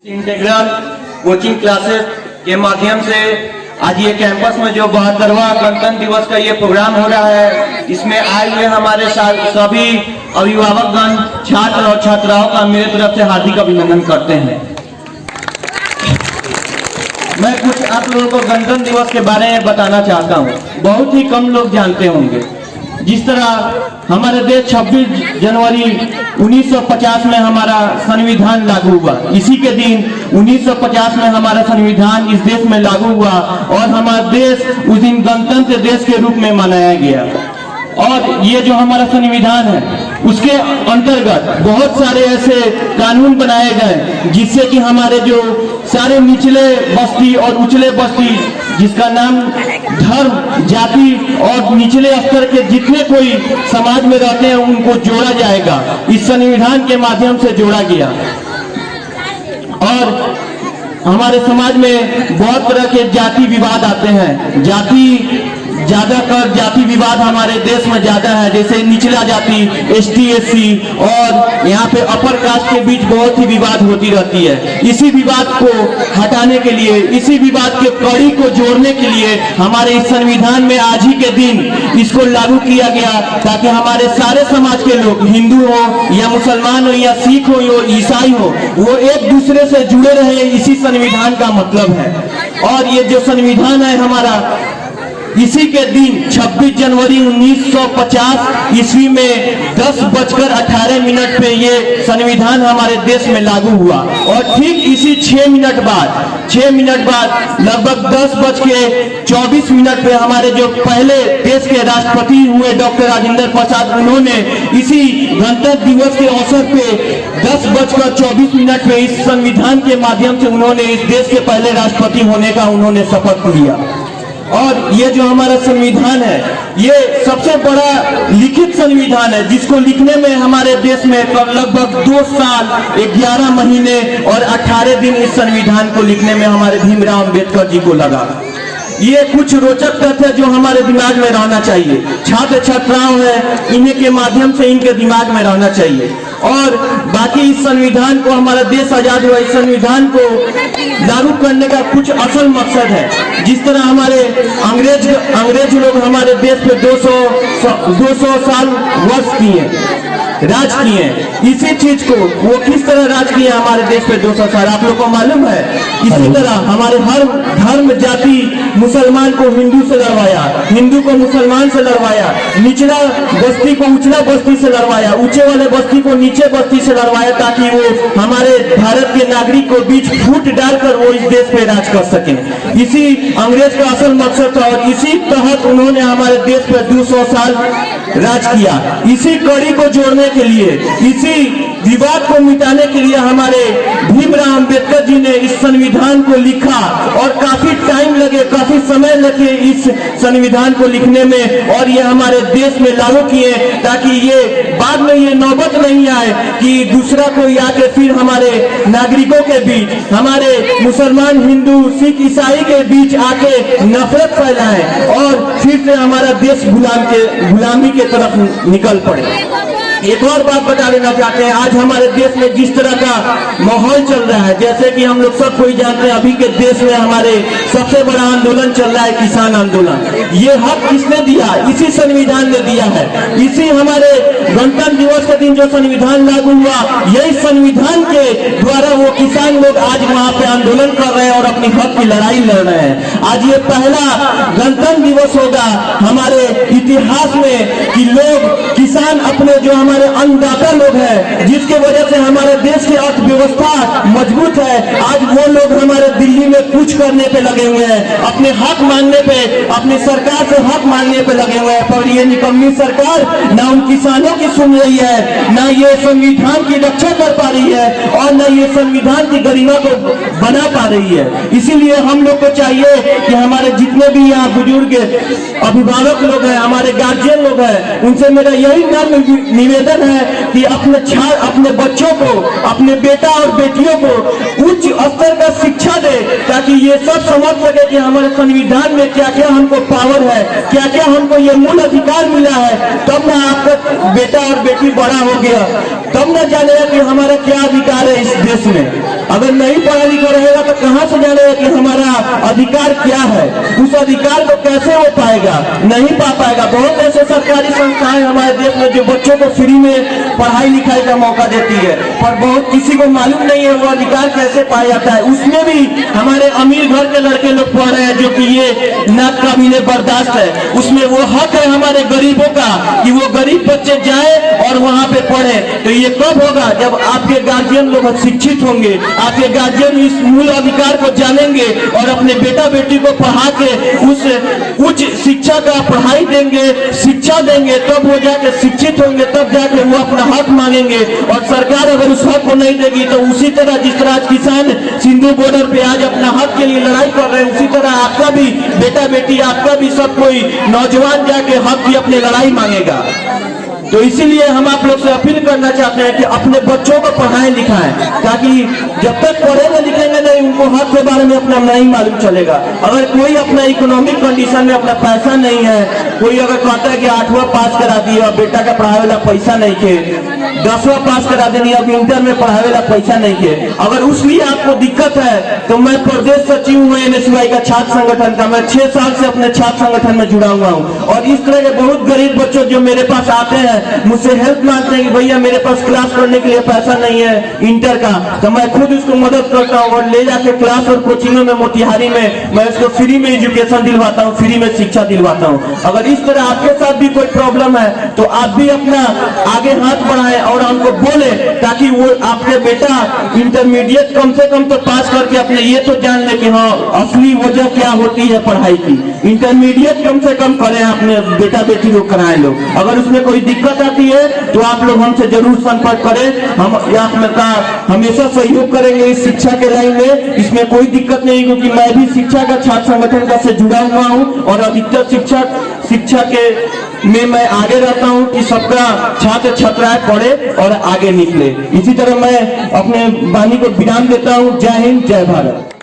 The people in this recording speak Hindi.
इंटीग्रल कोचिंग क्लासेस के माध्यम से आज ये कैंपस में जो 72वां गणतंत्र दिवस का ये प्रोग्राम हो रहा है, इसमें आए हुए हमारे सभी अभिभावकगण, छात्र और छात्राओं का मेरे तरफ से हार्दिक अभिनंदन करते हैं। मैं कुछ आप लोगों को गणतंत्र दिवस के बारे में बताना चाहता हूँ। बहुत ही कम लोग जानते होंगे। जिस तरह हमारे देश 26 जनवरी 1950 में हमारा संविधान लागू हुआ, इसी के दिन 1950 में हमारा संविधान इस देश में लागू हुआ और हमारा देश उस दिन गणतंत्र देश के रूप में मनाया गया। और ये जो हमारा संविधान है उसके अंतर्गत बहुत सारे ऐसे कानून बनाए गए जिससे कि हमारे जो सारे निचले बस्ती और उचले बस्ती, जिसका नाम धर्म, जाति और निचले स्तर के जितने कोई समाज में रहते हैं उनको जोड़ा जाएगा, इस संविधान के माध्यम से जोड़ा गया। और हमारे समाज में बहुत तरह के जाति विवाद आते हैं। ज्यादातर जाति विवाद हमारे देश में ज्यादा है, जैसे निचला जाति, ST SC और यहाँ पे अपर कास्ट के बीच बहुत ही विवाद होती रहती है। इसी विवाद को हटाने के लिए, इसी विवाद के कड़ी को जोड़ने के लिए हमारे इस संविधान में आज ही के दिन इसको लागू किया गया, ताकि हमारे सारे समाज के लोग, हिंदू हो या मुसलमान हो या सिख हो या ईसाई हो, वो एक दूसरे से जुड़े रहे। इसी संविधान का मतलब है। और ये जो संविधान है हमारा, इसी के दिन 26 जनवरी 1950 ईस्वी में 10:18 पे ये संविधान हमारे देश में लागू हुआ। और ठीक इसी 6 मिनट बाद लगभग 10:24 पे हमारे जो पहले देश के राष्ट्रपति हुए डॉक्टर राजेंद्र प्रसाद, उन्होंने इसी गणतंत्र दिवस के अवसर पे 10:24 पे इस संविधान के माध्यम से उन्होंने इस देश के पहले राष्ट्रपति होने का उन्होंने शपथ लिया। और ये जो हमारा संविधान है, ये सबसे बड़ा लिखित संविधान है, जिसको लिखने में हमारे देश में लगभग 2 साल 11 महीने और 18 दिन इस संविधान को लिखने में हमारे भीमराव अंबेडकर जी को लगा। ये कुछ रोचक तथ्य जो हमारे दिमाग में रहना चाहिए, छात्र छात्राओं है, इन्हीं के माध्यम से इनके दिमाग में रहना चाहिए। और बाकी इस संविधान को, हमारा देश आजाद हुआ, इस संविधान को लागू करने का कुछ असल मकसद है। जिस तरह हमारे अंग्रेज लोग हमारे देश पे 200 साल राज किए, इसी चीज को वो किस तरह राज किए हमारे देश पे 200 साल, आप लोग को मालूम है। इसी तरह हमारे हर धर्म, जाति, मुसलमान को हिंदू से लड़वाया, हिंदू को मुसलमान से लड़वाया, निचला बस्ती को उचला बस्ती से लड़वाया, ऊंचे वाले बस्ती को नीचे बस्ती से लड़वाया, ताकि वो हमारे भारत के नागरिक को बीच फूट डालकर वो इस देश पे राज कर सके। इसी अंग्रेज का असल मकसद था और इसी तहत उन्होंने हमारे देश पे 200 साल राज किया। इसी कड़ी को जोड़ने के लिए, इसी विवाद को मिटाने के लिए हमारे भीमराव अंबेडकर जी ने इस संविधान को लिखा। और काफी टाइम लगे, काफी समय लगे इस संविधान को लिखने में, और ये हमारे देश में लागू किए, ताकि ये बाद में ये नौबत नहीं आए कि दूसरा कोई आके फिर हमारे नागरिकों के बीच, हमारे मुसलमान, हिंदू, सिख, ईसाई के बीच आके नफरत फैलाए और फिर से हमारा देश गुलामी के तरफ निकल पड़े। एक और बात बता देना चाहते हैं, आज हमारे देश में जिस तरह का माहौल चल रहा है, जैसे कि हम लोग सब कोई जानते हैं, अभी के देश में हमारे सबसे बड़ा आंदोलन चल रहा है, किसान आंदोलन। ये हक किसने दिया? इसी संविधान ने दिया है। इसी हमारे गणतंत्र दिवस के दिन जो संविधान लागू हुआ, यही संविधान के द्वारा वो किसान लोग आज वहाँ पे आंदोलन कर रहे हैं और अपनी हक की लड़ाई लड़ रहे हैं। आज ये पहला गणतंत्र दिवस होगा हमारे इतिहास में कि लोग, किसान, अपने जो हमारे अन्नदाता लोग हैं, जिसके वजह से हमारे देश की अर्थव्यवस्था मजबूत है, आज वो लोग हमारे दिल्ली में कुछ करने पे लगे हुए हैं, अपने हक मांगने पे, अपनी सरकार से हक मांगने पे लगे हुए हैं। पर ये निकम्मी सरकार ना उन किसानों की सुन रही है, ना ये संविधान की रक्षा कर पा रही है, और ना ये संविधान की गरिमा को बना पा रही है। इसीलिए हम लोग को चाहिए कि हमारे जितने भी यहाँ बुजुर्ग अभिभावक लोग हैं, हमारे गार्जियन लोग हैं, उनसे मेरा यही निवेदन है कि अपने बच्चों को, अपने बेटा और बेटियों को उच्च स्तर का शिक्षा दे, ताकि ये सब समझ सके कि हमारे संविधान में क्या क्या हमको पावर है, क्या क्या हमको ये मूल अधिकार मिला है। तब ना आपका बेटा और बेटी बड़ा हो गया, तब ना जानेगा कि हमारा क्या अधिकार है इस देश में। अगर नहीं पढ़ा लिखा रहेगा तो कहाँ से जानेगा कि हमारा अधिकार क्या है, उस अधिकार को कैसे हो पाएगा, नहीं पा पाएगा। बहुत ऐसे सरकारी संस्थाएं हमारे देश में जो बच्चों को फ्री में पढ़ाई लिखाई का मौका देती है, पर बहुत किसी को मालूम नहीं है वो अधिकार कैसे पाया जाता है। उसमें भी हमारे अमीर घर के लड़के लोग पढ़ रहे हैं, जो कि ये ना काबिले बर्दाश्त है। उसमें वो हक है हमारे गरीबों का कि वो गरीब बच्चे जाए और वहां पे पढ़े। तो ये कब होगा? जब आपके गार्जियन लोग शिक्षित होंगे, आपके गार्जियन इस मूल अधिकार को जानेंगे और अपने बेटा बेटी को पढ़ा के उस उच्च शिक्षा का पढ़ाई देंगे, शिक्षा देंगे, तब वो जाके शिक्षित होंगे, तब जाके वो अपना हक मांगेंगे। और सरकार अगर उस हक को नहीं देगी तो उसी तरह जिस तरह किसान सिंधु बॉर्डर पे आज अपना हक के लिए लड़ाई कर रहे हैं, उसी तरह आपका भी बेटा बेटी, आपका भी सब कोई नौजवान जाके हक की अपनी लड़ाई मांगेगा। तो इसीलिए हम आप लोग से अपील करना चाहते हैं कि अपने बच्चों को पढ़ाएं लिखाएं, ताकि जब तक पढ़ेंगे लिखेंगे नहीं, उनको हक के बारे में अपना नहीं मालूम चलेगा। अगर कोई अपना इकोनॉमिक कंडीशन में अपना पैसा नहीं है, कोई अगर कहता है कि 8वां पास करा दिया, बेटा का पढ़ावे वाला पैसा नहीं के, 10वां पास करा देनी, अब इंटर में पढ़ावे वाला पैसा नहीं के, अगर उसलिए आपको दिक्कत है तो मैं प्रदेश सचिव हूँ NSY का छात्र संगठन का। मैं 6 साल से अपने छात्र संगठन में जुड़ा हुआ हूँ और इस तरह के बहुत गरीब बच्चों जो मेरे पास आते हैं मुझसे हेल्प मांगते हैं कि भैया मेरे पास क्लास करने के लिए पैसा नहीं है इंटर का, तो मैं खुद उसको मदद करता हूँ और ले जाके क्लास और कोचिंगों में मोतिहारी में मैं उसको फ्री में एजुकेशन दिलवाता हूँ, फ्री में शिक्षा दिलवाता हूँ। अगर इस तरह आपके साथ भी कोई प्रॉब्लम है तो आप भी अपना आगे हाथ बढ़ाएं और हमको बोले, ताकि वो आपके बेटा इंटरमीडिएट कम से कम तो पास करके अपने ये तो जान ले कि हाँ असली वजह क्या होती है पढ़ाई की। इंटरमीडिएट कम से कम करें, अपने बेटा बेटी को कराएं लोग। अगर उसमें कोई दिक्कत आती है तो आप लोग हमसे जरूर संपर्क करें, हम हमेशा सहयोग करेंगे इस शिक्षा के लाइन में। इसमें कोई दिक्कत नहीं, क्योंकि मैं भी शिक्षा का छात्र संगठन का से जुड़ा हुआ हूँ और अधिकतर शिक्षा के में मैं आगे रहता हूँ कि सबका छात्र छात्राएं पढ़े और आगे निकले। इसी तरह मैं अपने वाणी को विराम देता हूँ। जय हिंद, जय भारत।